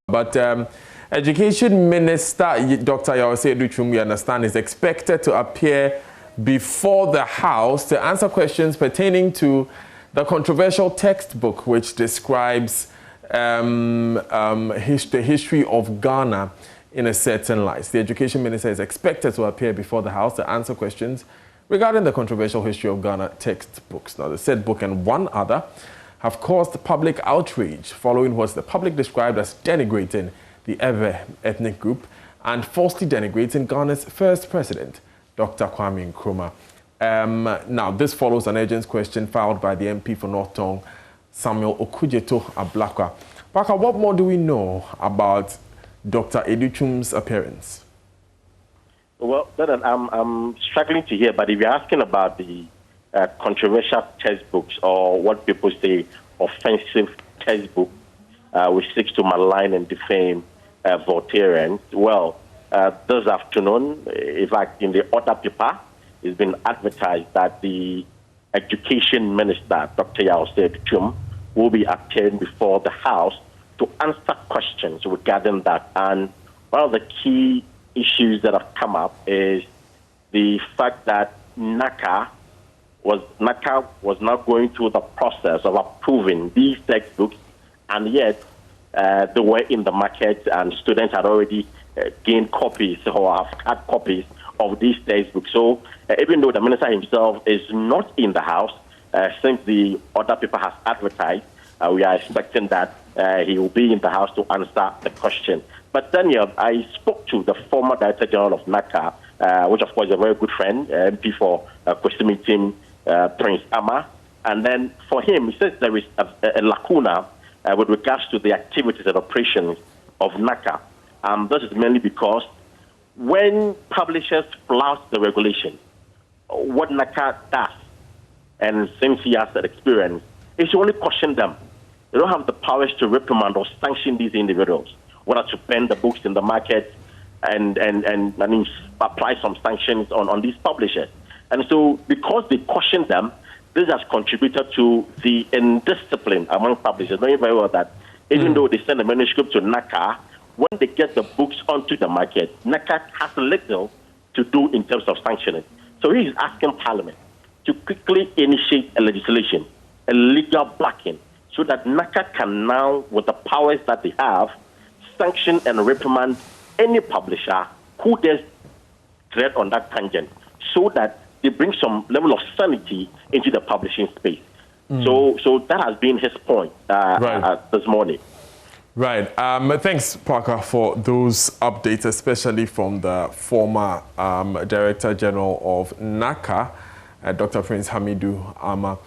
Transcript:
But Education Minister Dr. Yawase Duchum, we understand, is expected to appear before the House to answer questions pertaining to the controversial textbook which describes the history of Ghana in a certain light. The Education Minister is expected to appear before the House to answer questions regarding the controversial history of Ghana textbooks. Now, the said book and one other have caused public outrage following what the public described as denigrating the Ewe ethnic group and falsely denigrating Ghana's first president, Dr. Kwame Nkrumah. Now, this follows an urgent question filed by the MP for North Tong, Samuel Okudzeto Ablakwa. Parker, what more do we know about Dr. Educhum's appearance? Well, I'm struggling to hear, but if you're asking about the controversial textbooks, or what people say offensive textbook, which seeks to malign and defame Voltaireans, well, this afternoon, in fact, in the other paper, it's been advertised that the Education Minister, Dr. Yawase Duchum, will be appearing before the House to answer questions regarding that. And one of the key issues that have come up is the fact that NACA was now going through the process of approving these textbooks, and yet they were in the market and students had already gained copies or have had copies of these textbooks. So even though the minister himself is not in the House, since the other paper has advertised, we are expecting that he will be in the House to answer the question. But Daniel, I spoke to the former Director General of NACA, which of course is a very good friend, MP for Kwesimi Team, Prince Ama. And then for him, he says there is a lacuna with regards to the activities and operations of NACA. This is mainly because when publishers flout the regulation, what NACA does, and since he has that experience, is to only caution them. They don't have the powers to reprimand or sanction these individuals, whether to ban the books in the market and apply some sanctions on these publishers. And so because they caution them, this has contributed to the indiscipline among publishers, knowing very well that even though they send a manuscript to NACA, when they get the books onto the market, NACA has little to do in terms of sanctioning. So he is asking Parliament to quickly initiate a legislation, a legal backing, so that NACA can now, with the powers that they have, sanction and reprimand any publisher who dares tread on that tangent, so that they bring some level of sanity into the publishing space. So that has been his point this morning. Right. Thanks, Parker, for those updates, especially from the former Director General of NACA, Dr. Prince Hamidou Ama.